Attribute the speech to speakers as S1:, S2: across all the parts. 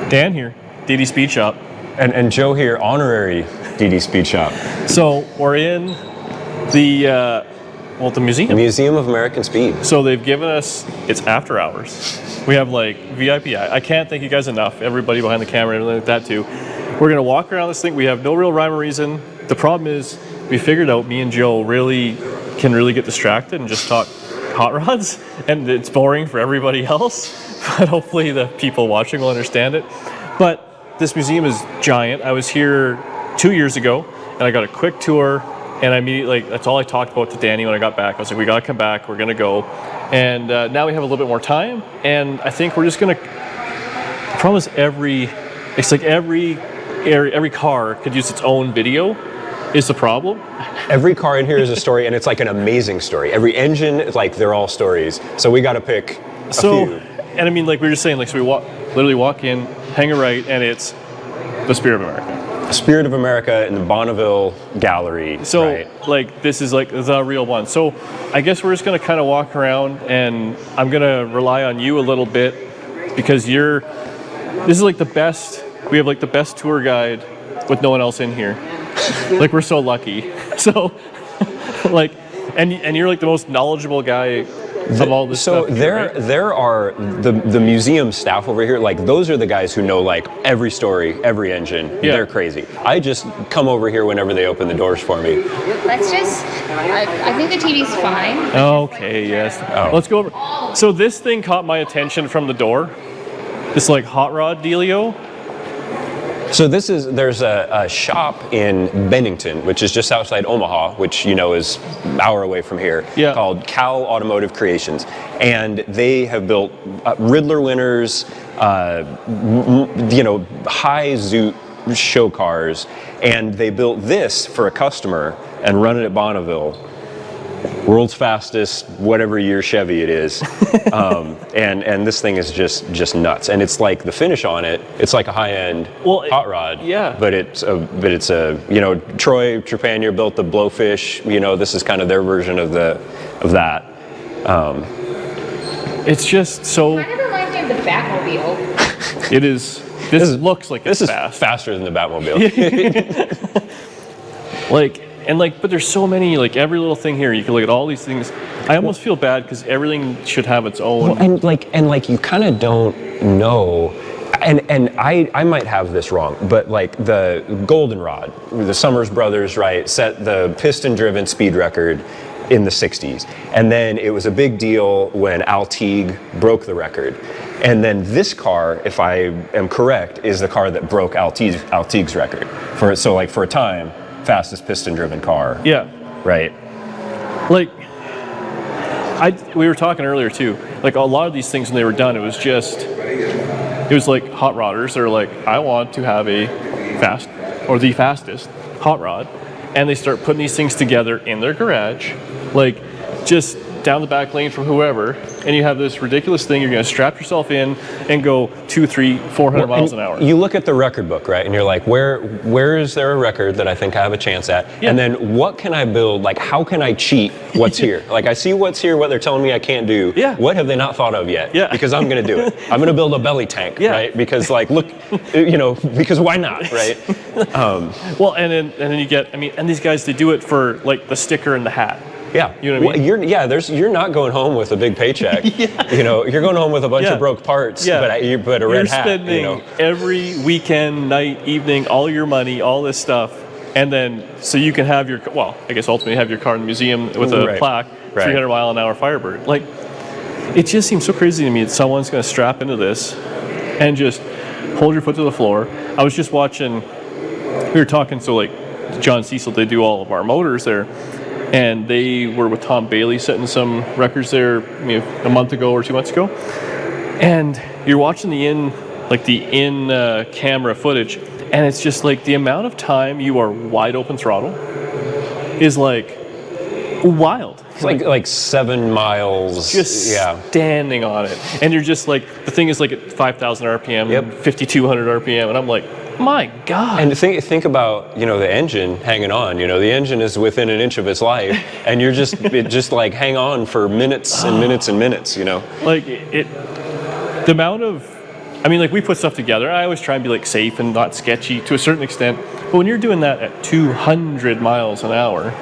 S1: Dan here, DD Speed Shop.
S2: And Joe here, honorary DD Speed Shop.
S1: So we're in the museum.
S2: Museum of American Speed.
S1: So they've given us, it's after hours. We have like VIP. I can't thank you guys enough. Everybody behind the camera and everything like that too. We're gonna walk around this thing. We have no real rhyme or reason. The problem is we figured out me and Joe can really get distracted and just talk hot rods, and it's boring for everybody else. But hopefully the people watching will understand it. But this museum is giant. I was here 2 years ago, and I got a quick tour, and I immediately, that's all I talked about to Danny when I got back. I was like, we gotta come back, we're gonna go. And now we have a little bit more time, and I think we're just gonna, the problem is every car could use its own video, is the problem.
S2: Every car in here is a story, and it's like an amazing story. Every engine, like they're all stories. So we gotta pick a few.
S1: And I mean, like we were just saying, like, so we literally walk in, hang a right, and it's the Spirit of America.
S2: Spirit of America in the Bonneville Gallery.
S1: So,
S2: right?
S1: like, this is like the real one. So, I guess we're just gonna kind of walk around, and I'm gonna rely on you a little bit because this is like the best. We have like the best tour guide with no one else in here. Like, we're so lucky. So, like, and you're like the most knowledgeable guy. All this
S2: so
S1: stuff,
S2: there are the museum staff over here, like those are the guys who know like every story, every engine. Yeah. They're crazy. I just come over here whenever they open the doors for me.
S3: Let's just, I think the TV's fine.
S1: Okay, yes. Oh. Let's go over. So this thing caught my attention from the door. This like hot rod dealio.
S2: So there's a shop in Bennington, which is just outside Omaha, which you know is an hour away from here, called Cal Automotive Creations, and they have built Riddler winners, high zoot show cars, and they built this for a customer and run it at Bonneville. World's fastest, whatever year Chevy it is, and this thing is just nuts. And it's like the finish on it. It's like a high-end hot rod.
S1: Yeah.
S2: But it's a Troy Trepanier built the Blowfish. This is kind of their version of that.
S1: It's just so.
S3: Kind of reminds me of the Batmobile.
S1: It is. This looks like it's
S2: fast. Is faster than the Batmobile.
S1: But there's so many, like every little thing here, you can look at all these things. I almost feel bad because everything should have its own.
S2: Well, and you kind of don't know, and I might have this wrong, but like the Goldenrod, the Summers brothers, right, set the piston-driven speed record in the 60s. And then it was a big deal when Al Teague broke the record. And then this car, if I am correct, is the car that broke Al Teague's record. For a time, fastest piston-driven car.
S1: Yeah.
S2: Right.
S1: Like, we were talking earlier too. Like a lot of these things when they were done, it was like hot rodders. They're like, I want to have the fastest hot rod, and they start putting these things together in their garage, like just down the back lane from whoever, and you have this ridiculous thing. You're going to strap yourself in and go 200, 300, 400 miles an hour.
S2: You look at the record book, right, and you're like, where is there a record that I think I have a chance at? Yeah. And then what can I build? Like, how can I cheat what's here? Like, I see what's here, what they're telling me I can't do.
S1: Yeah.
S2: What have they not thought of yet?
S1: Yeah.
S2: Because I'm going to do it. I'm going to build a belly tank, right? Because like, look, because why not, right?
S1: Well, and then you get, and these guys, they do it for like the sticker and the hat.
S2: Yeah,
S1: you know what I mean?
S2: You're not going home with a big paycheck. Yeah. You're going home with a bunch of broke parts, but a red hat.
S1: You're spending every weekend, night, evening, all your money, all this stuff, and then so you can have your ultimately have your car in the museum with a plaque, 300 mile an hour Firebird. Like, it just seems so crazy to me that someone's going to strap into this and just hold your foot to the floor. I was just watching. We were talking, so like John Cecil, they do all of our motors there. And they were with Tom Bailey setting some records there a month ago or 2 months ago. And you're watching the in camera footage, and it's just like the amount of time you are wide open throttle is like wild.
S2: It's like 7 miles.
S1: Just standing on it. And you're just like, the thing is like at 5,000 RPM, 5,200 RPM, and I'm like, my God.
S2: And think about, the engine hanging on. The engine is within an inch of its life, and you're just like hang on for minutes and minutes and minutes,
S1: Like the amount of I mean, like, we put stuff together. I always try and be like safe and not sketchy to a certain extent. But when you're doing that at 200 miles an hour,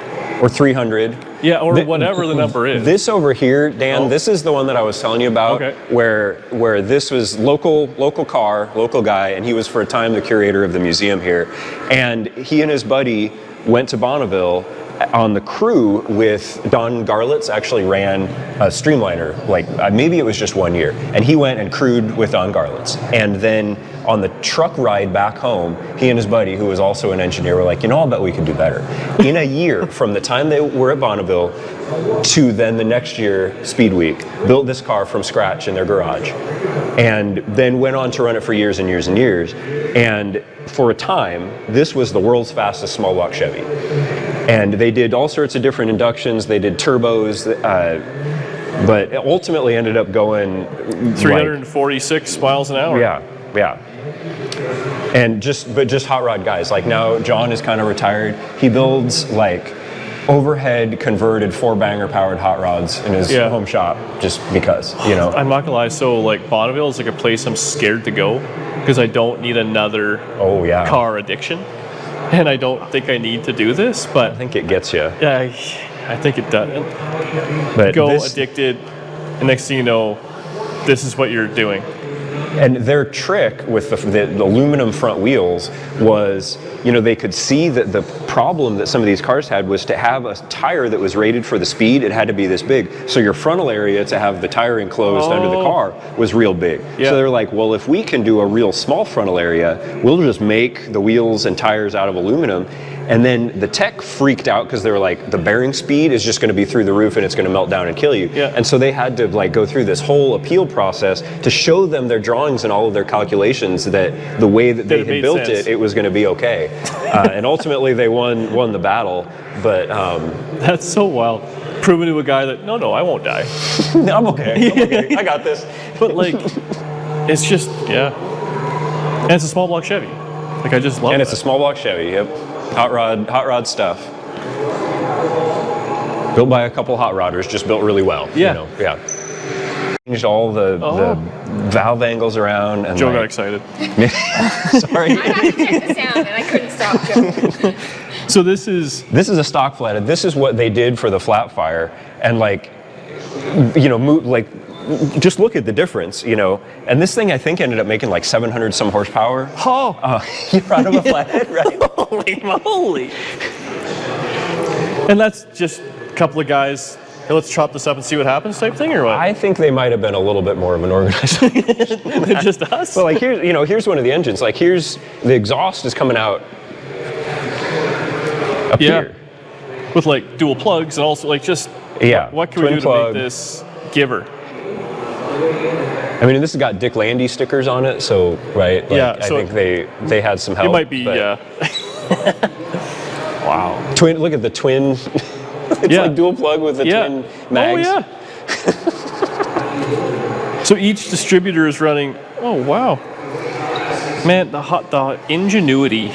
S2: or 300.
S1: Yeah, or whatever the number is.
S2: This over here, Dan, this is the one that I was telling you about, where this was local car, local guy, and he was for a time the curator of the museum here. And he and his buddy went to Bonneville on the crew with Don Garlitz, actually ran a Streamliner, like maybe it was just 1 year. And he went and crewed with Don Garlitz. And then on the truck ride back home, he and his buddy, who was also an engineer, were like, I'll bet we can do better. In a year, from the time they were at Bonneville to then the next year, Speed Week, built this car from scratch in their garage. And then went on to run it for years and years and years. And for a time, this was the world's fastest small block Chevy. And they did all sorts of different inductions. They did turbos, but it ultimately ended up going
S1: 346 miles an hour.
S2: Yeah. And just hot rod guys. Like now, John is kind of retired. He builds like overhead converted 4-banger powered hot rods in his home shop, just because,
S1: I'm not gonna lie. So like Bonneville is like a place I'm scared to go because I don't need another car addiction. And I don't think I need to do this, but
S2: I think it gets you.
S1: Yeah, I think it does. But addicted, and next thing you know, this is what you're doing.
S2: And their trick with the aluminum front wheels was, they could see that the problem that some of these cars had was to have a tire that was rated for the speed, it had to be this big. So your frontal area to have the tire enclosed under the car was real big. Yeah. So they're like, well, if we can do a real small frontal area, we'll just make the wheels and tires out of aluminum. And then the tech freaked out because they were like, the bearing speed is just going to be through the roof and it's going to melt down and kill you. Yeah. And so they had to like go through this whole appeal process to show them their drawings and all of their calculations that the way that they had built it was going to be okay. And ultimately they won the battle. But
S1: that's so wild. Proving to a guy that no, I won't die.
S2: I'm okay. I got this.
S1: But like, it's just and it's a small block Chevy. Like I just love it.
S2: And it's a small block Chevy. Yep. Hot rod stuff. Built by a couple hot rodders, just built really well. Yeah. Changed all the valve angles around. And
S1: Joe got excited.
S2: Sorry.
S3: I had to check the sound and I couldn't stop Joe.
S1: So this is
S2: a stock flathead. This is what they did for the Flatfire, and just look at the difference, And this thing I think ended up making like 700 some horsepower. You're proud of a flathead, right?
S1: Holy moly! And that's just a couple of guys. Hey, let's chop this up and see what happens, type thing, or what?
S2: I think they might have been a little bit more of an organization
S1: than just us.
S2: Well, like here's one of the engines. Like here's the exhaust is coming out up here
S1: with like dual plugs and also like just what can we do to make this giver?
S2: I mean, this has got Dick Landy stickers on it, so I think they had some help.
S1: It might be wow.
S2: Twin. Look at the twin. It's like dual plug with the twin mags.
S1: Oh yeah. So each distributor is running. Oh wow. Man, the ingenuity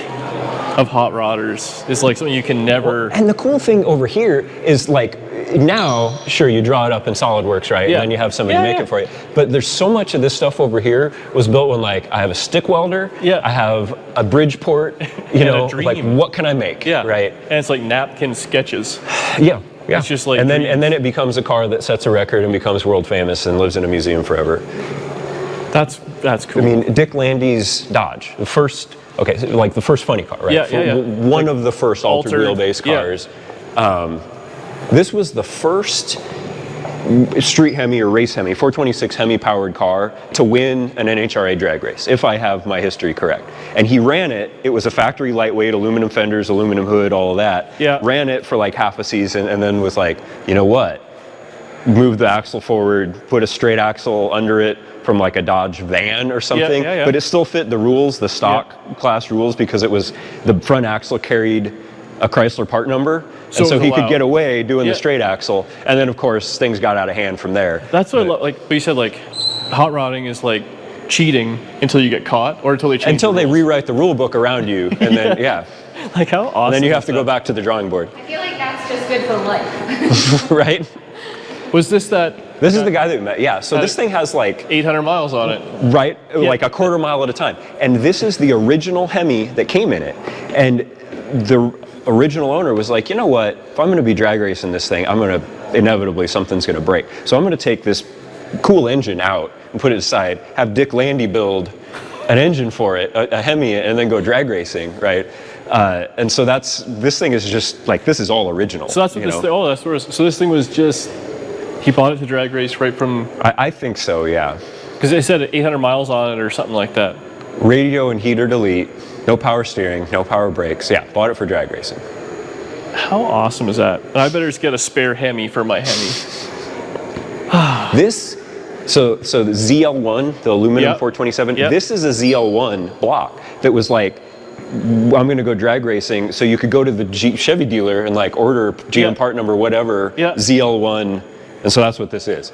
S1: of hot rodders is like something you can never.
S2: And the cool thing over here is like. Now, sure, you draw it up in SolidWorks, right? Yeah. And then you have somebody make it for you. But there's so much of this stuff over here was built when, like, I have a stick welder, I have a Bridgeport, like, what can I make? Yeah. Right?
S1: And it's like napkin sketches.
S2: Yeah.
S1: It's just like
S2: and then it becomes a car that sets a record and becomes world famous and lives in a museum forever.
S1: That's cool.
S2: I mean, Dick Landy's Dodge, the first funny car, right?
S1: Yeah.
S2: One of the first altered wheelbase cars. This was the first street Hemi or race Hemi, 426 Hemi powered car to win an NHRA drag race, if I have my history correct. And he ran it. It was a factory lightweight, aluminum fenders, aluminum hood, all of that. Yeah. Ran it for like half a season and then was like, you know what? Moved the axle forward, put a straight axle under it from like a Dodge van or something. But it still fit the rules, the stock class rules, because it was the front axle carried a Chrysler part number. So he could get away doing the straight axle, and then of course things got out of hand from there.
S1: That's what I love. Like, but you said, like, hot rodding is like cheating until you get caught, or until they change.
S2: Until they rewrite the rule book around you, and then
S1: like how awesome.
S2: And then you have to go back to the drawing board.
S3: I feel like that's just good for life.
S2: Right?
S1: Was this that
S2: This is the guy that we met. Yeah. So this thing has like
S1: 800 miles on it.
S2: Right, like a quarter mile at a time. And this is the original Hemi that came in it. And the original owner was like, you know what? If I'm going to be drag racing this thing, inevitably something's going to break. So I'm going to take this cool engine out and put it aside, have Dick Landy build an engine for it, a Hemi, and then go drag racing, right? And so this thing is just like, this is all original.
S1: So that's what this thing, so this thing was just, he bought it to drag race right from...
S2: I think so, yeah.
S1: Because they said 800 miles on it or something like that.
S2: Radio and heater delete, no power steering, no power brakes. Yeah, bought it for drag racing.
S1: How awesome is that? And I better just get a spare Hemi for my Hemi.
S2: So the ZL1, the aluminum 427, this is a ZL1 block that was like, I'm going to go drag racing. So you could go to the Chevy dealer and like order GM part number, whatever, ZL1. And so that's what this is.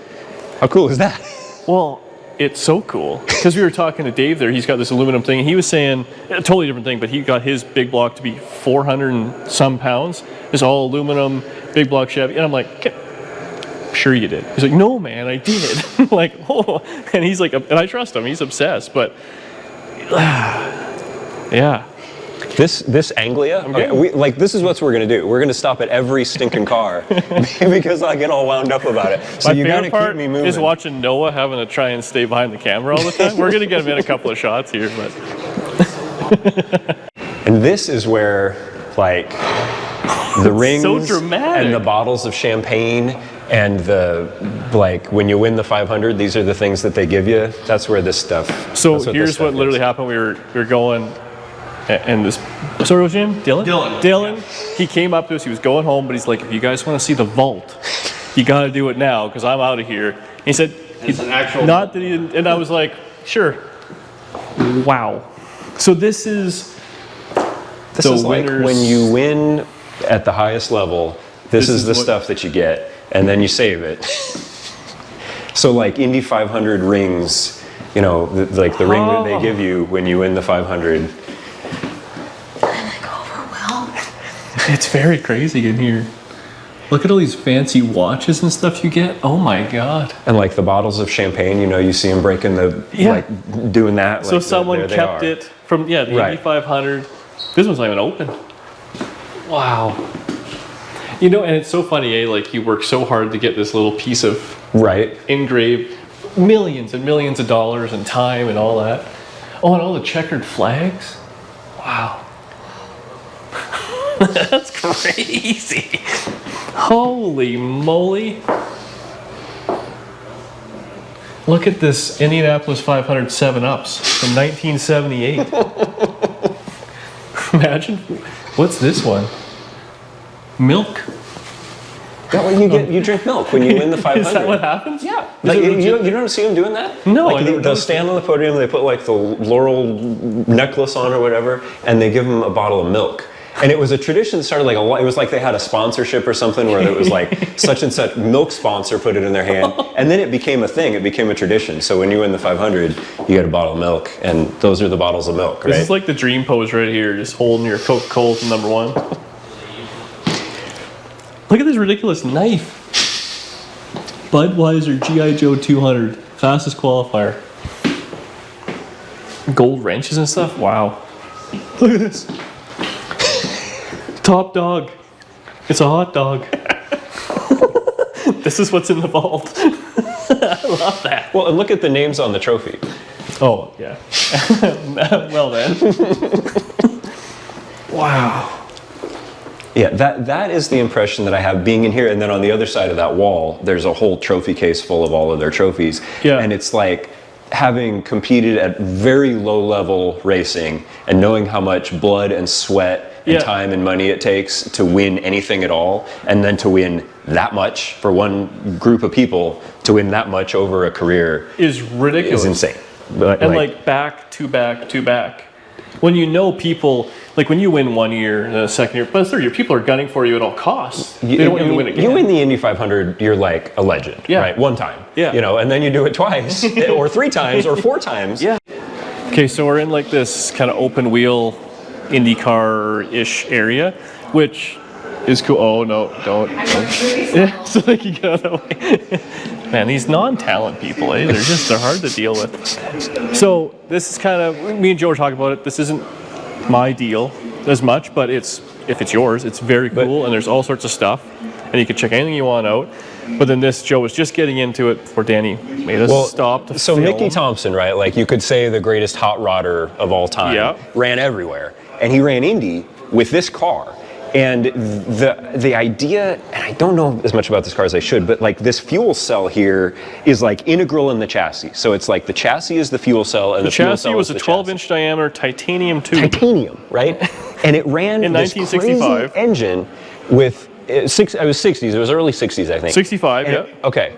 S2: How cool is that?
S1: Well, it's so cool. Because we were talking to Dave there, he's got this aluminum thing, and he was saying, a totally different thing, but he got his big block to be 400 and some pounds. It's all aluminum, big block Chevy. And I'm like, sure you did. He's like, no, man, I did. I'm like, oh. And he's like, and I trust him, he's obsessed, but yeah.
S2: This Anglia, this is what we're going to do. We're going to stop at every stinking car because I get all wound up about it. So you got to keep me moving.
S1: Is watching Noah having to try and stay behind the camera all the time. We're going to get him in a couple of shots here, but.
S2: And this is where, like, the rings
S1: so dramatic.
S2: And the bottles of champagne and the, like, when you win the 500, these are the things that they give you. That's where this stuff.
S1: So here's what literally happened. We were going. And this, sorry, what's your name? Dylan. He came up to us. He was going home, but he's like, if you guys want to see the vault, you got to do it now because I'm out of here. And he said,
S4: it's an actual.
S1: Not that he didn't. And I was like, sure. Wow. So this is
S2: like when you win at the highest level. This is the stuff that you get, and then you save it. So like Indy 500 rings, you know, like the ring that they give you when you win the 500.
S1: It's very crazy in here. Look at all these fancy watches and stuff you get. Oh my God.
S2: And like the bottles of champagne, you know, you see them breaking like doing that.
S1: So like someone kept it from, the Indy 500. This one's not even open. Wow. You know, and it's so funny, like you work so hard to get this little piece of engraved, millions and millions of dollars and time and all that. Oh, and all the checkered flags. Wow. That's crazy. Holy moly. Look at this Indianapolis 500 7-Ups from 1978. Imagine. What's this one? Milk?
S2: That way you get, you drink milk when you win the 500.
S1: Is that what happens?
S2: Yeah. Like, you don't see them doing that?
S1: No.
S2: Like they'll stand on the podium, they put like the laurel necklace on or whatever, and they give them a bottle of milk. And it was a tradition that started like it was like they had a sponsorship or something where it was like such and such milk sponsor put it in their hand. And then it became a thing, it became a tradition. So when you win the 500, you get a bottle of milk, and those are the bottles of milk, right?
S1: This is like the dream pose right here, just holding your Coca-Cola from #1. Look at this ridiculous knife. Budweiser G.I. Joe 200, fastest qualifier. Gold wrenches and stuff, wow. Look at this. Top dog. It's a hot dog. This is what's in the vault. I love that.
S2: Well, and look at the names on the trophy.
S1: Oh, yeah. Well then. Wow.
S2: Yeah, that is the impression that I have being in here. And then on the other side of that wall, there's a whole trophy case full of all of their trophies.
S1: Yeah.
S2: And it's like having competed at very low level racing and knowing how much blood and sweat and time and money it takes to win anything at all, and then to win that much for one group of people, to win that much over a career
S1: is ridiculous.
S2: Is insane.
S1: And like back to back to back. When you know people, like when you win 1 year and then a second year, but the third year, people are gunning for you at all costs. They don't want you to win again.
S2: You win the Indy 500, you're like a legend, right? One time, you know, and then you do it twice, or 3 times, or 4 times.
S1: Yeah. Okay, so we're in like this kind of open wheel IndyCar-ish area, which is cool. Oh no, don't. Yeah, so like you go that way. Man, these non-talent people, they're hard to deal with. So this is kind of, me and Joe were talking about it. This isn't my deal as much, but if it's yours, it's very cool, and there's all sorts of stuff, and you can check anything you want out. But then Joe was just getting into it before Danny made us stop to
S2: So
S1: film.
S2: Mickey Thompson, right? Like you could say the greatest hot rodder of all time, ran everywhere, and he ran Indy with this car. And the idea, and I don't know as much about this car as I should, but like this fuel cell here is like integral in the chassis. So it's like the chassis is the fuel cell, and the fuel
S1: chassis
S2: cell
S1: was
S2: is
S1: a
S2: the
S1: 12-inch diameter titanium tube.
S2: Titanium, right? And it ran
S1: in
S2: this
S1: 1965
S2: crazy engine with it was 60s. It was early 60s, I think.
S1: 65,
S2: and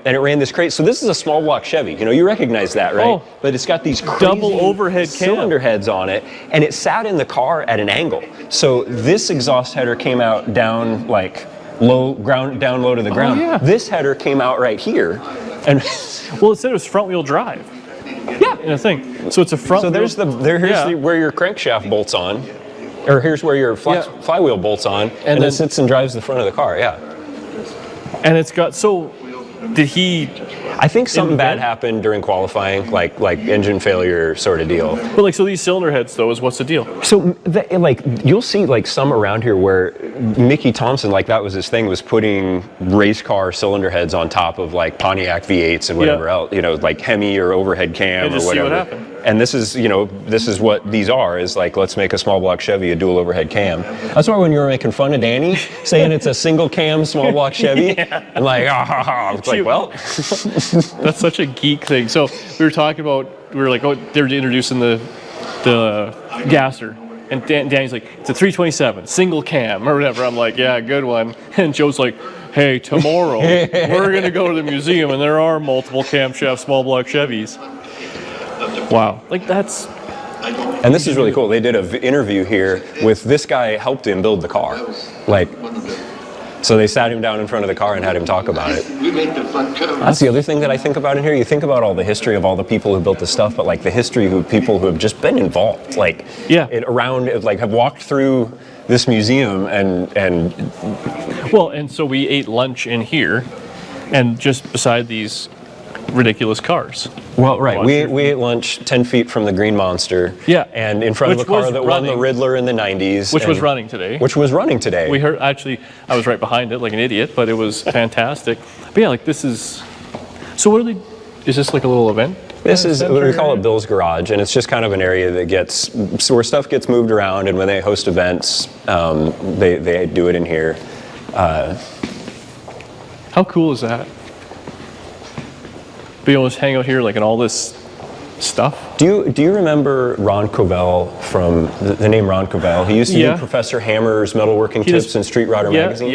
S2: and it ran this crazy. So this is a small block Chevy. You know, you recognize that, right?
S1: Oh,
S2: but it's got these crazy
S1: double overhead
S2: cylinder heads on it, and it sat in the car at an angle. So this exhaust header came out down like down low to the ground.
S1: Yeah.
S2: This header came out right here, and
S1: well, it said it was front wheel drive. Yeah, in a thing. So it's a front.
S2: So there's where your crankshaft bolts on. Or here's where your flywheel bolts on, and then it sits and drives the front of the car,
S1: And it's got, so did he...
S2: I think something bad happened during qualifying, like engine failure sort of deal.
S1: But like, so these cylinder heads though, what's the deal?
S2: So like you'll see like some around here where Mickey Thompson, like that was his thing, was putting race car cylinder heads on top of like Pontiac V8s and whatever else, you know, like Hemi or overhead cam
S1: and
S2: or
S1: just
S2: whatever.
S1: See what happened.
S2: And this is what these are, is like, let's make a small block Chevy a dual overhead cam. That's why when you were making fun of Danny, saying it's a single cam small block Chevy, I'm like, it's like, well.
S1: That's such a geek thing. So we were talking about, they were introducing the gasser. And Danny's like, it's a 327, single cam or whatever. I'm like, yeah, good one. And Joe's like, hey, tomorrow we're going to go to the museum and there are multiple camshaft small block Chevys. Wow, like that's...
S2: And this is really cool. They did an interview here with this guy helped him build the car. Like, so they sat him down in front of the car and had him talk about it. That's the other thing that I think about in here. You think about all the history of all the people who built this stuff, but like the history of people who have just been involved, like have walked through this museum and.
S1: Well, and so we ate lunch in here, and just beside these ridiculous cars.
S2: Well, right. We ate lunch 10 feet from the Green Monster.
S1: Yeah.
S2: And in front of a car that won the Riddler in the 90s.
S1: Which was running today.
S2: We
S1: heard, actually, I was right behind it like an idiot, but it was fantastic. But yeah, like this is, so what are they, is this like a little event?
S2: This is, we call it Bill's Garage, and it's just kind of an area that where stuff gets moved around, and when they host events, they do it in here.
S1: How cool is that? Be able to hang out here like in all this stuff.
S2: Do you remember Ron Covell from the name Ron Covell? He used to do Professor Hammer's metalworking tips in Street Rodder magazine.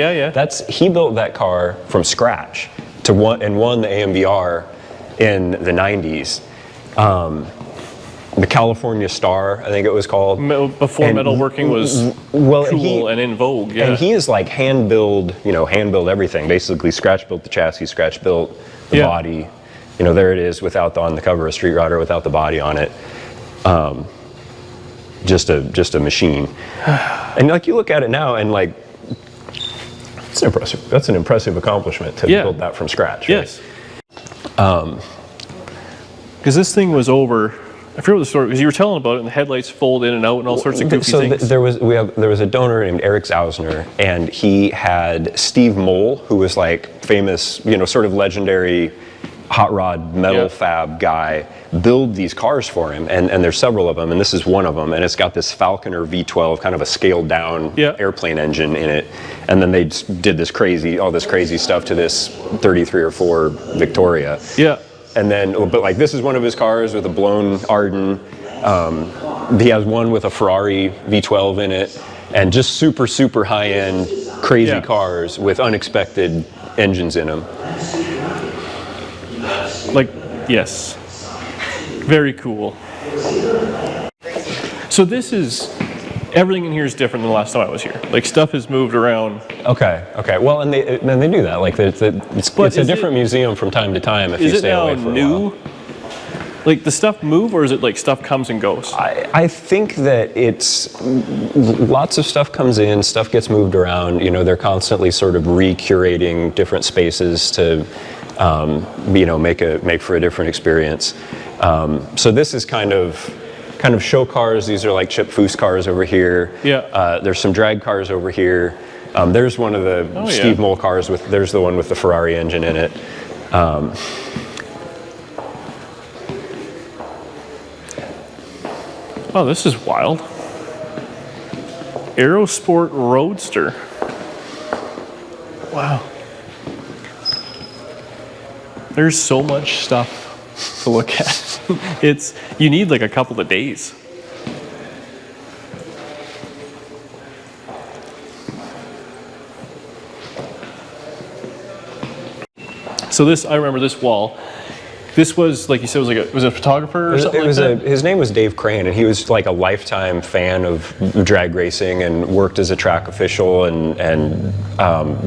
S2: He built that car from scratch and won the AMVR in the 90s. The California Star, I think it was called.
S1: Before metalworking was cool and in vogue. Yeah.
S2: And he is like hand build everything. Basically, scratch built the chassis, scratch built the body. You know, there it is on the cover of Street Rodder without the body on it. Just a machine. And like you look at it now and like, it's impressive. That's an impressive accomplishment to build that from scratch. Right?
S1: Yes. Because this thing was over, I forget what the story, because you were telling about it and the headlights fold in and out and all sorts of goofy things.
S2: There was a donor named Eric Zausner, and he had Steve Moll, who was like famous, sort of legendary hot rod metal fab guy, build these cars for him, and there's several of them, and this is one of them, and it's got this Falconer V12, kind of a scaled down airplane engine in it, and then they did all this crazy stuff to this 33 or 4 Victoria.
S1: Yeah.
S2: And then, but like this is one of his cars with a blown Arden. He has one with a Ferrari V12 in it, and just super, super high-end, crazy cars with unexpected engines in them.
S1: Like, yes. Very cool. So this is, everything in here is different than the last time I was here. Like, stuff has moved around.
S2: Okay. Well, and they do that. Like, it's a different museum from time to time if you stay away for a while.
S1: Is it now new? Like, does stuff move, or is it like stuff comes and goes?
S2: I think that it's lots of stuff comes in, stuff gets moved around. You know, they're constantly sort of recurating different spaces to, you know, make for a different experience. So this is kind of show cars. These are like Chip Foose cars over here.
S1: Yeah.
S2: There's some drag cars over here. There's one of the Steve Mole cars there's the one with the Ferrari engine in it.
S1: Oh, this is wild. Aerosport Roadster. Wow. There's so much stuff to look at. You need like a couple of days. So I remember this wall. This was, like you said, was a photographer or something like that?
S2: His name was Dave Crane, and he was like a lifetime fan of drag racing and worked as a track official and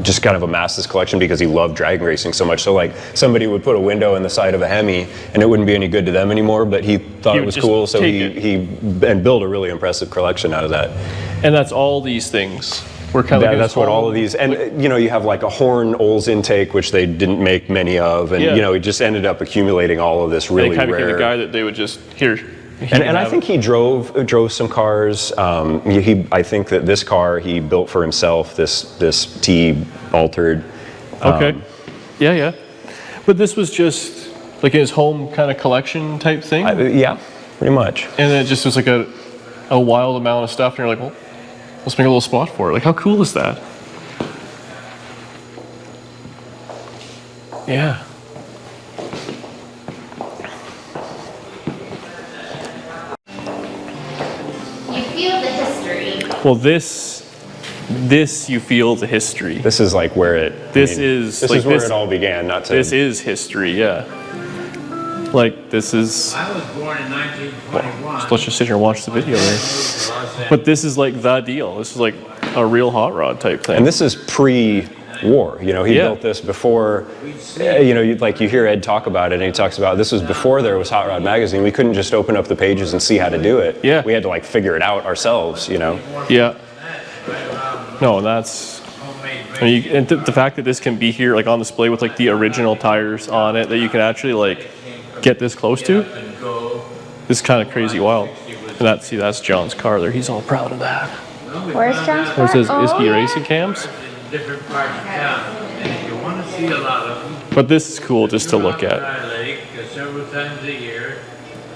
S2: just kind of amassed this collection because he loved drag racing so much. So like somebody would put a window in the side of a Hemi and it wouldn't be any good to them anymore, but he thought it was cool, so he built a really impressive collection out of that.
S1: And that's all these things. That's
S2: what all of these, and you know, you have like a Horn Olds intake, which they didn't make many of, and you know, he just ended up accumulating all of this really
S1: kind of
S2: rare.
S1: became the guy that they would just
S2: And I think he drove some cars. I think that this car he built for himself. This T altered.
S1: Okay. Yeah. But this was just like his home kind of collection type thing.
S2: Yeah, pretty much.
S1: And then it just was like a wild amount of stuff, and you're like, well, let's make a little spot for it. Like, how cool is that? Yeah.
S3: You feel the history.
S1: Well, this you feel the history.
S2: This is like where it.
S1: This is
S2: where it all began.
S1: This is history. Yeah. Like, this is.
S4: I was born in 1921.
S1: Well, let's just sit here and watch the video there. But this is like the deal. This is like a real hot rod type thing.
S2: And this is pre-war. You know, he built this before. You know, you hear Ed talk about it, and he talks about this was before there was Hot Rod Magazine. We couldn't just open up the pages and see how to do it.
S1: Yeah.
S2: We had to like figure it out ourselves. You know.
S1: Yeah. No, that's. And the fact that this can be here, like on display with like the original tires on it, that you can actually like get this close to. This is kind of crazy wild. And that's John's car there. He's all proud of that.
S3: Where's John's car?
S1: It says
S3: Oh,
S1: Iski
S3: yeah.
S1: Racing Cams.
S4: In different parts of town, and if you want to see a lot of them,
S1: But this is cool just to look at.
S4: Dry Lake several times a year,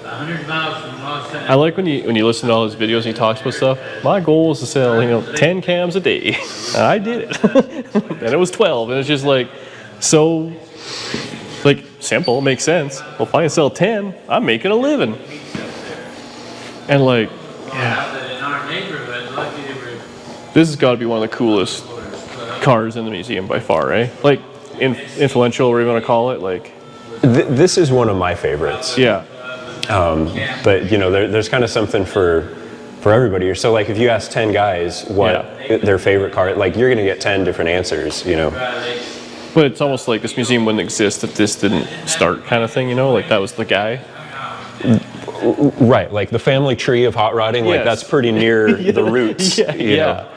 S4: 100 miles from Los Angeles.
S1: I like when you listen to all his videos, he talks about stuff. My goal is to sell, 10 cams a day. And I did it. And it was 12. And it's just like, so, like, simple, makes sense. Well, if I can sell 10, I'm making a living. And like, yeah.
S4: In our neighborhood, lucky they were
S1: This has got to be one of the coolest cars in the museum by far, eh? Like, influential, or you want to call it, like.
S2: This is one of my favorites.
S1: Yeah.
S2: But there's kind of something for everybody. So like if you ask 10 guys what their favorite car, like you're gonna get 10 different answers,
S1: But it's almost like this museum wouldn't exist if this didn't start, kind of thing, like that was the guy.
S2: Right, like the family tree of hot rodding, like that's pretty near the roots.
S1: Yeah.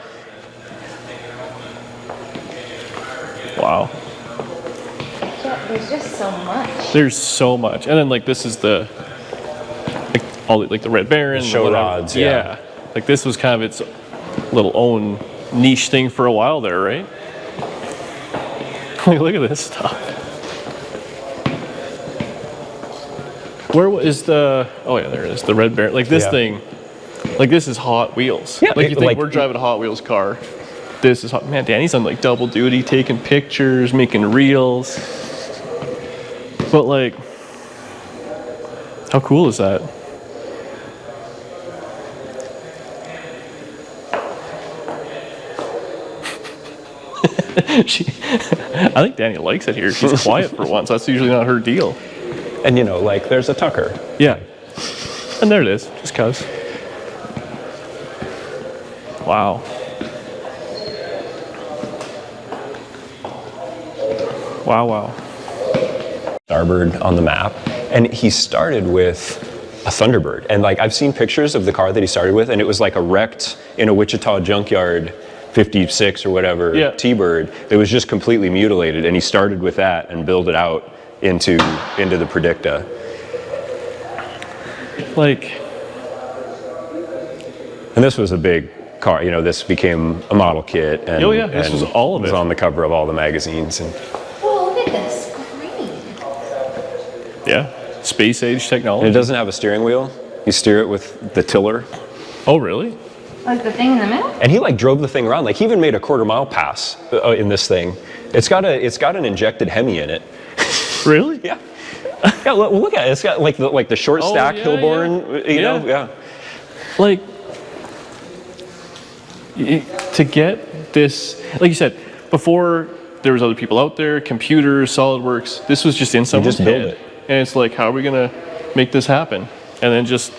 S1: Wow.
S3: Yeah, there's just so much.
S1: There's so much, and then like this is the like the Red Baron,
S2: the show rods. Yeah.
S1: Like this was kind of its little own niche thing for a while there, right? Like, look at this stuff. Where is the? Oh yeah, there it is. The Red Baron. Like this thing. Like this is Hot Wheels.
S2: Yeah,
S1: like you think we're driving a Hot Wheels car. This is hot. Man, Danny's on like double duty, taking pictures, making reels. But like, how cool is that? I think Danny likes it here. She's quiet for once. That's usually not her deal.
S2: And like there's a Tucker.
S1: Yeah. And there it is, just cuz. Wow. Wow.
S2: Starboard on the map. And he started with a Thunderbird. And like I've seen pictures of the car that he started with, and it was like a wrecked in a Wichita junkyard 56 or whatever T-Bird that was just completely mutilated. And he started with that and built it out into the Predicta.
S1: Like,
S2: and this was a big car. You know, this became a model kit. And,
S1: this was all of it.
S2: It was on the cover of all the magazines. And
S3: Oh, look at this. Green.
S1: yeah, space age technology.
S2: it doesn't have a steering wheel. You steer it with the tiller.
S1: Oh, really?
S3: Like the thing in the middle?
S2: And he like drove the thing around. Like he even made a quarter-mile pass in this thing. It's got an injected Hemi in it.
S1: Really?
S2: Yeah. Yeah. Look at it. It's got like the short stack Hilborn. You know. Yeah.
S1: Like, to get this, like you said, before there was other people out there, computers, SolidWorks, this was just in someone's
S2: build
S1: head.
S2: it.
S1: And it's like, how are we going to make this happen? And then just,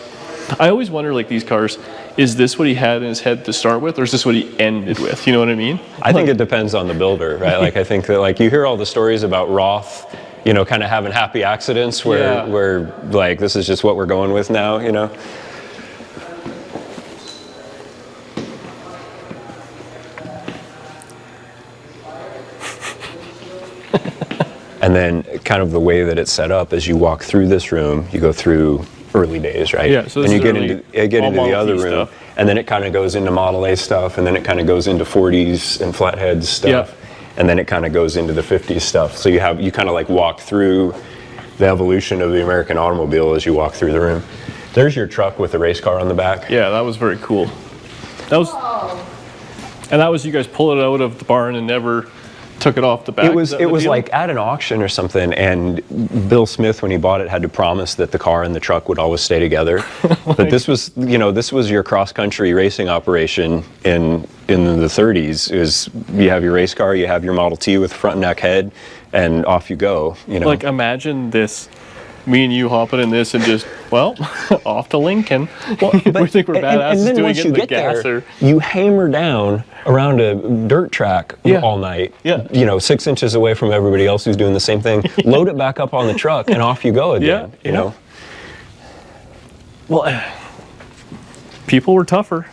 S1: I always wonder, like, these cars, is this what he had in his head to start with, or is this what he ended with? You know what I mean?
S2: I think it depends on the builder, right? Like I think that like you hear all the stories about Roth, you know, kind of having happy accidents where like this is just what we're going with now, you know. And then kind of the way that it's set up is you walk through this room, you go through early days, right?
S1: Yeah, so this
S2: and you
S1: is
S2: get into the other
S1: Model T
S2: room,
S1: stuff.
S2: and then it kind of goes into Model A stuff, and then it kind of goes into 40s and Flatheads stuff, and then it kind of goes into the 50s stuff. So you kind of like walk through the evolution of the American automobile as you walk through the room. There's your truck with the race car on the back.
S1: Yeah, that was very cool. That was, and that was you guys pull it out of the barn and never took it off the back.
S2: It was like at an auction or something, and Bill Smith, when he bought it, had to promise that the car and the truck would always stay together. But this was your cross country racing operation in the 30s. Is you have your race car, you have your Model T with front neck head, and off you go. You know,
S1: like imagine this. Me and you hopping in this and just, well, off to Lincoln.
S2: Well,
S1: we think we're badasses
S2: and then
S1: doing
S2: once
S1: it
S2: you
S1: in the
S2: get there,
S1: gasser.
S2: you hammer down around a dirt track all night.
S1: Yeah.
S2: You know, 6 inches away from everybody else who's doing the same thing. Load it back up on the truck, and off you go again. You know.
S1: Well, people were tougher.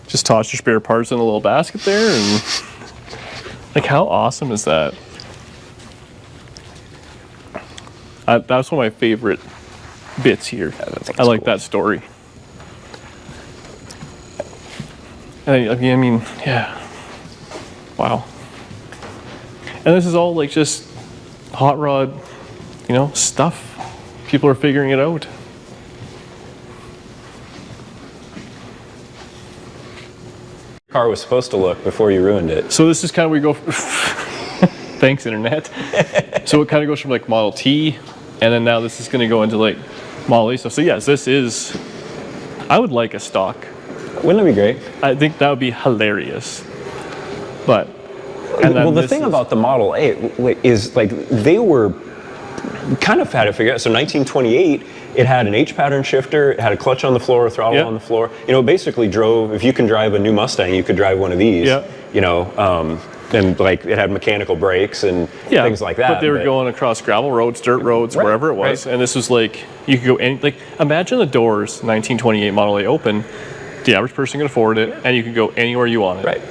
S1: Just toss your spare parts in a little basket there, and like, how awesome is that? That's one of my favorite bits here. I like that story. I mean, yeah. Wow. And this is all like just hot rod, you know, stuff. People are figuring it out.
S2: Car was supposed to look before you ruined it.
S1: So this is kind of where we go. Thanks, internet. So it kind of goes from like Model T, and then now this is going to go into like Model A stuff. So yes, this is. I would like a stock.
S2: Wouldn't that be great?
S1: I think that would be hilarious. But
S2: well, the thing about the Model A is like they were kind of had it figured out. So 1928, it had an H-pattern shifter, it had a clutch on the floor, a throttle on the floor. You know, it basically drove. If you can drive a new Mustang, you could drive one of these.
S1: Yeah.
S2: You know. And like it had mechanical brakes and things like that.
S1: But they were going across gravel roads, dirt roads, wherever it was. And this was like, you could go any, like, imagine the doors, 1928 Model A open, the average person can afford it, and you can go anywhere you want it.
S2: Right.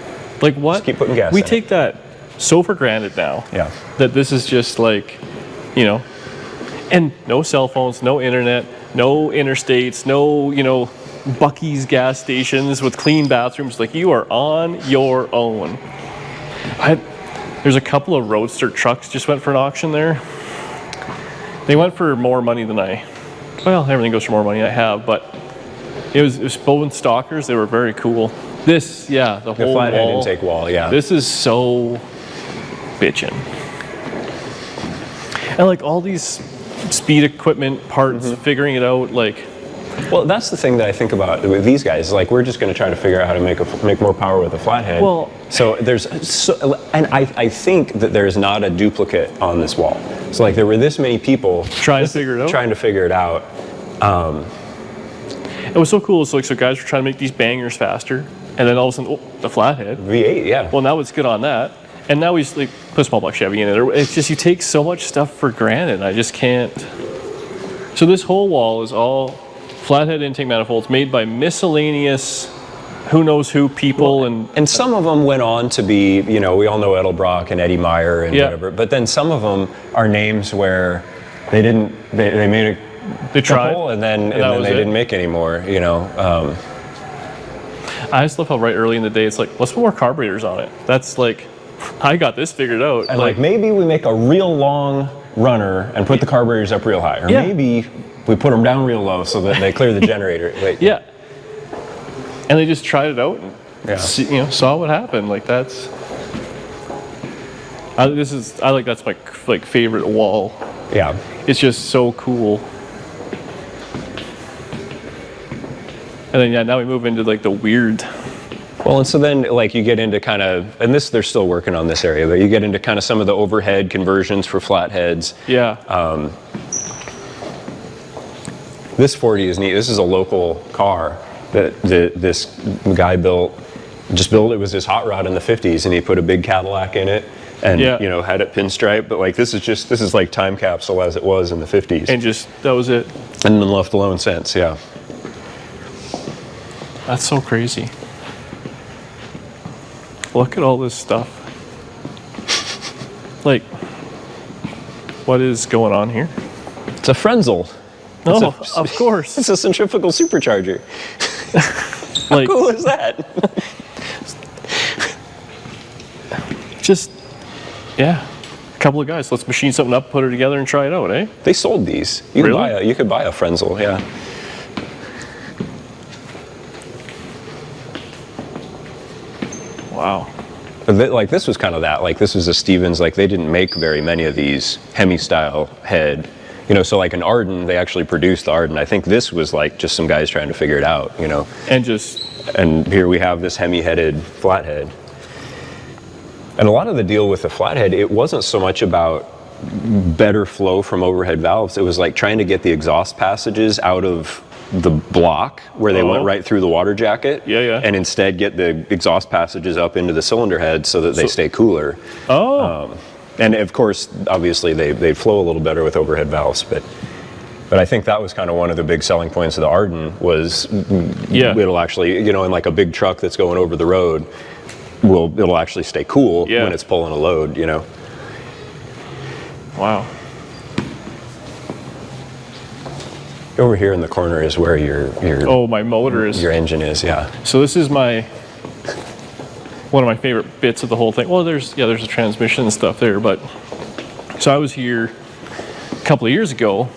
S1: Like what?
S2: Just keep putting gas
S1: We
S2: in
S1: take that so for granted now.
S2: Yeah.
S1: That this is just like, you know, and no cell phones, no internet, no interstates, no, you know, Buc-ee's gas stations with clean bathrooms. Like, you are on your own. There's a couple of Roadster trucks just went for an auction there. They went for more money than everything goes for more money than I have, but it was Bowen Stalkers. They were very cool. This, the whole
S2: flathead
S1: wall,
S2: intake wall,
S1: This is so bitchin'. And like all these speed equipment parts, figuring it out, like.
S2: Well, that's the thing that I think about with these guys. Like, we're just going to try to figure out how to make more power with a flathead.
S1: Well,
S2: so and I think that there's not a duplicate on this wall. So like, there were this many people
S1: trying to figure it out. It was so cool. So guys were trying to make these bangers faster, and then all of a sudden, the flathead
S2: V8, yeah.
S1: Well, now it's good on that. And now we like put a small block Chevy in it. It's just you take so much stuff for granted. I just can't. So this whole wall is all flathead intake manifolds made by miscellaneous, who knows who people,
S2: and some of them went on to be, you know, we all know Edelbrock and Eddie Meyer and whatever. But then some of them are names where they didn't. They made a couple and then they didn't make any more. You know.
S1: I just love how right early in the day it's like, let's put more carburetors on it. That's like, I got this figured out.
S2: And like maybe we make a real long runner and put the carburetors up real high, or maybe we put them down real low so that they clear the generator.
S1: Yeah. And they just tried it out and saw what happened. Like that's, I like that's my like favorite wall.
S2: Yeah.
S1: It's just so cool. And then now we move into like the weird.
S2: Well, and so then like you get into kind of, and this they're still working on this area, but you get into kind of some of the overhead conversions for flatheads.
S1: Yeah.
S2: This 40 is neat. This is a local car that this guy just built. It was his hot rod in the 50s, and he put a big Cadillac in it, and you know, had it pinstripe. But like this is like time capsule as it was in the 50s.
S1: And just that was it.
S2: And then left alone since. Yeah.
S1: That's so crazy. Look at all this stuff. Like, what is going on here?
S2: It's a Frenzel.
S1: No, of course.
S2: It's a centrifugal supercharger.
S1: Like,
S2: how cool is that?
S1: Just, a couple of guys. Let's machine something up, put it together, and try it out, eh?
S2: They sold these. You could buy a Frenzel, yeah.
S1: Wow.
S2: But like this was kind of that. Like this was a Stevens. Like they didn't make very many of these Hemi style head. You know, so like an Arden, they actually produced the Arden. I think this was like just some guys trying to figure it out, you know. And here we have this Hemi-headed flathead. And a lot of the deal with the flathead, it wasn't so much about better flow from overhead valves. It was like trying to get the exhaust passages out of the block where they went right through the water jacket. And instead get the exhaust passages up into the cylinder head so that they stay cooler. And of course, obviously, they flow a little better with overhead valves, but I think that was kind of one of the big selling points of the Arden was it'll actually, you know, in like a big truck that's going over the road, it'll actually stay cool when it's pulling a load, you know.
S1: Wow.
S2: Over here in the corner is where your
S1: my motor is.
S2: Your engine is, yeah.
S1: So this is one of my favorite bits of the whole thing. Well, there's a transmission and stuff there, but so I was here a couple of years ago,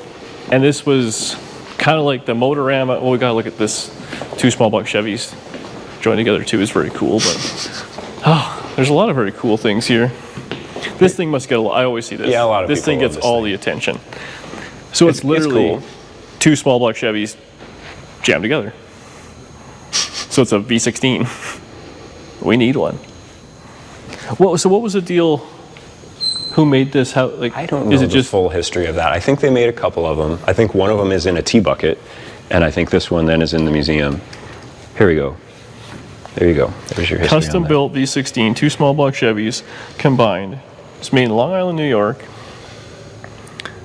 S1: and this was kind of like the Motorama. Well, we gotta look at this. 2 small block Chevys joined together too is very cool, but there's a lot of very cool things here. This thing must get I always see this.
S2: Yeah, a lot of
S1: this
S2: people
S1: thing
S2: love
S1: gets
S2: this
S1: all
S2: thing.
S1: the attention. So it's literally
S2: cool.
S1: 2 small block Chevys jammed together. So it's a V16. We need one. Well, so what was the deal? Who made this? How? Like,
S2: I don't know the full history of that. I think they made a couple of them. I think one of them is in a T-bucket, and I think this one then is in the museum. Here we go. There you go. There's your history.
S1: Custom built V16, 2 small block Chevys combined. It's made in Long Island, New York.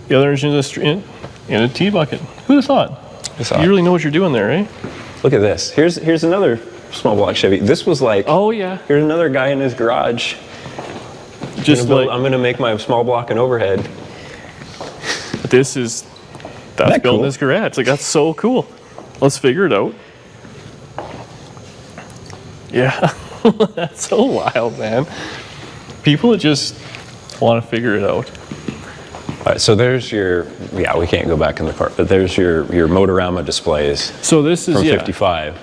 S1: The other engine is in a T-bucket. Who'd have thought? You really know what you're doing there, eh?
S2: Look at this. Here's another small block Chevy. This was like, here's another guy in his garage. I'm going to make my small block and overhead.
S1: That's built in his garage. Like, that's so cool. Let's figure it out. Yeah. That's so wild, man. People that just want to figure it out.
S2: All right, so there's your, we can't go back in the car, but there's your Motorama displays.
S1: So this is,
S2: from 55.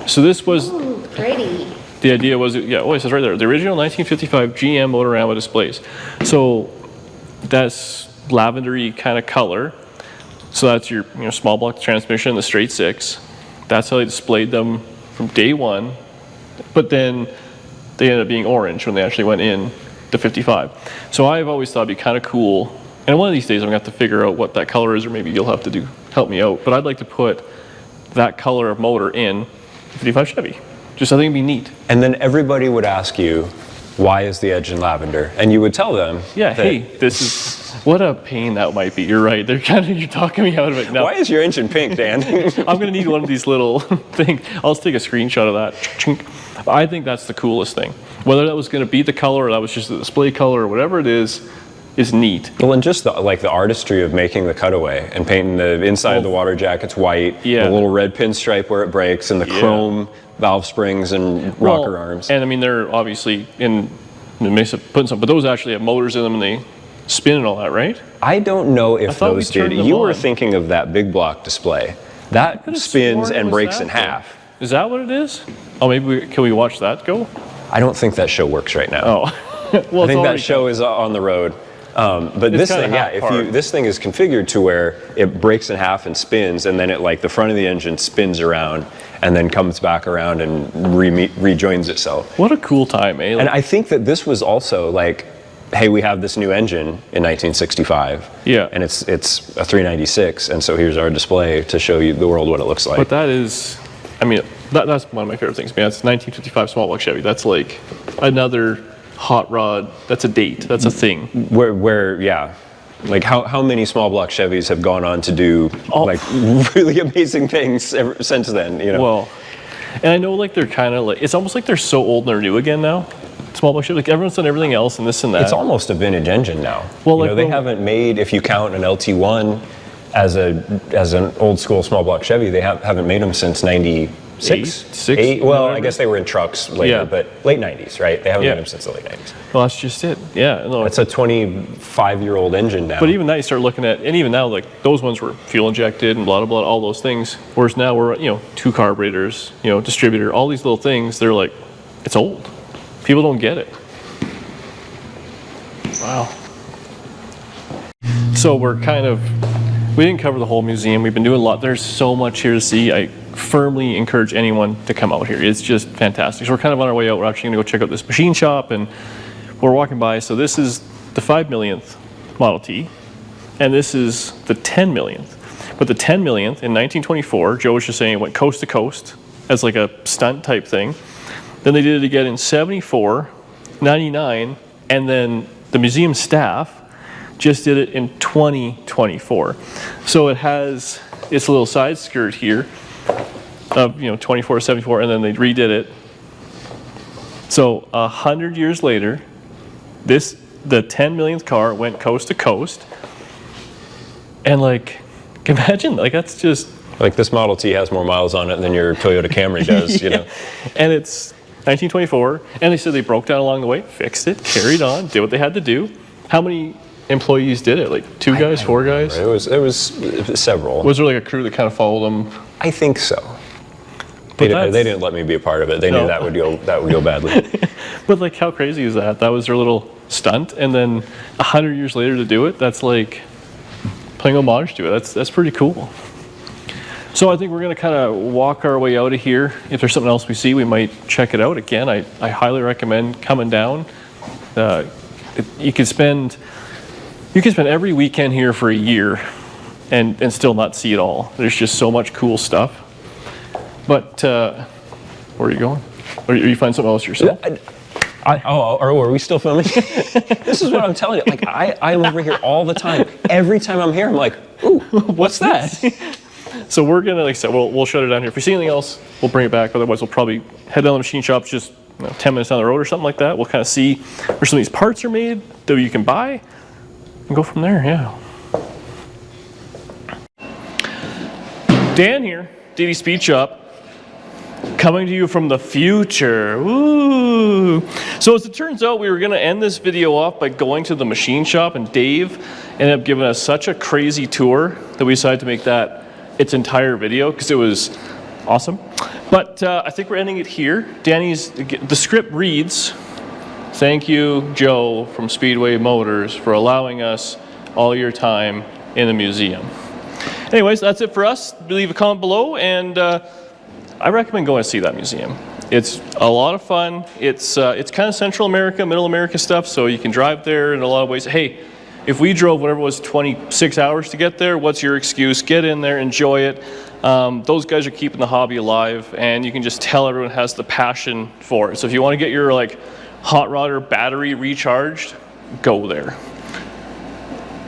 S1: So this was...
S3: Ooh, pretty.
S1: The idea was, it says right there, the original 1955 GM Motorama displays. So that's lavendery kind of color. So that's your small block transmission, the straight 6. That's how they displayed them from day one. But then they ended up being orange when they actually went in to 55. So I've always thought it'd be kind of cool. And one of these days I'm going to have to figure out what that color is, or maybe you'll have to help me out. But I'd like to put that color of motor in 55 Chevy. Just I think it'd be neat.
S2: And then everybody would ask you, why is the engine lavender? And you would tell them,
S1: yeah, hey, this is, what a pain that might be. You're right. You're talking me out of it now.
S2: why is your engine pink, Dan?
S1: I'm going to need one of these little things. I'll just take a screenshot of that. I think that's the coolest thing. Whether that was going to be the color or that was just the display color or whatever it is neat.
S2: Well, and just the artistry of making the cutaway and painting the inside of the water jackets white, the little red pinstripe where it breaks, and the chrome valve springs and rocker arms.
S1: And I mean, they're obviously in the mix of putting some, but those actually have motors in them and they spin and all that, right?
S2: I don't know if those did. You were
S1: on.
S2: thinking of that big block display. That spins and breaks in half.
S1: Is that what it is? Oh, maybe can we watch that go?
S2: I don't think that show works right now.
S1: Oh, well,
S2: I think that show is on the road. But this thing, this thing is configured to where it breaks in half and spins, and then it the front of the engine spins around and then comes back around and rejoins itself.
S1: What a cool time, eh?
S2: And I think that this was also hey, we have this new engine in 1965.
S1: Yeah.
S2: And it's a 396, and so here's our display to show you the world what it looks like.
S1: But that is, I mean, that's one of my favorite things. I mean, that's 1955 small block Chevy. That's like another hot rod. That's a date. That's a thing.
S2: Where yeah. How many small block Chevys have gone on to do really amazing things since then, you know?
S1: Well, and I know they're kind of it's almost like they're so old and they're new again now. Small block Chevy, everyone's done everything else and this and that.
S2: It's almost a vintage engine now.
S1: Well,
S2: they haven't made, if you count an LT1 as an old school small block Chevy, they haven't made them since 96. Eight? Well, I guess they were in trucks later, but late 90s, right? They haven't made them since the late 90s.
S1: Well, that's just it. Yeah. No.
S2: It's a 25-year-old engine now.
S1: But even that, you start looking at, and even now, those ones were fuel injected and blah, blah, blah, all those things. Whereas now we're, 2 carburetors, distributor, all these little things, they're it's old. People don't get it. Wow. So we didn't cover the whole museum. We've been doing a lot. There's so much here to see. I firmly encourage anyone to come out here. It's just fantastic. So we're kind of on our way out. We're actually going to go check out this machine shop, and we're walking by. So this is the 5 millionth Model T, and this is the 10 millionth. But the 10 millionth in 1924, Joe was just saying it went coast to coast as a stunt type thing. Then they did it again in 74, 99, and then the museum staff just did it in 2024. So it has its little side skirt here of 24, 74, and then they redid it. So 100 years later, the 10 millionth car went coast to coast, and imagine that's just
S2: this Model T has more miles on it than your Toyota Camry does, you know.
S1: And it's 1924, and they said they broke down along the way, fixed it, carried on, did what they had to do. How many employees did it? 2 guys, 4 guys?
S2: It was several.
S1: Was there a crew that kind of followed them?
S2: I think so. They didn't let me be a part of it. They knew that would go badly.
S1: But how crazy is that? That was their little stunt, and then 100 years later to do it, that's paying homage to it. That's pretty cool. So I think we're going to kind of walk our way out of here. If there's something else we see, we might check it out. Again, I highly recommend coming down. You can spend every weekend here for a year and still not see it all. There's just so much cool stuff. But where are you going? Or you find something else yourself?
S2: Are we still filming? This is what I'm telling you. I'm over here all the time. Every time I'm here, I'm like, ooh, what's that?
S1: So we're gonna, like I said, we'll shut it down here. If we see anything else, we'll bring it back. Otherwise, we'll probably head down to the machine shop just 10 minutes down the road or something like that. We'll kind of see where some of these parts are made that you can buy and go from there. Yeah. Dan here, DD Speed Shop, coming to you from the future. Woo! So as it turns out, we were going to end this video off by going to the machine shop, and Dave ended up giving us such a crazy tour that we decided to make that its entire video because it was awesome. But I think we're ending it here. The script reads, "Thank you, Joe from Speedway Motors, for allowing us all your time in the museum." Anyways, that's it for us. Leave a comment below, and I recommend going to see that museum. It's a lot of fun. It's kind of Central America, Middle America stuff, so you can drive there in a lot of ways. Hey, if we drove whatever it was 26 hours to get there, what's your excuse? Get in there, enjoy it. Those guys are keeping the hobby alive, and you can just tell everyone has the passion for it. So if you want to get your hot rod or battery recharged, go there.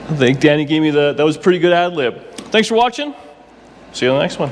S1: I think Danny gave me that was a pretty good ad lib. Thanks for watching. See you on the next one.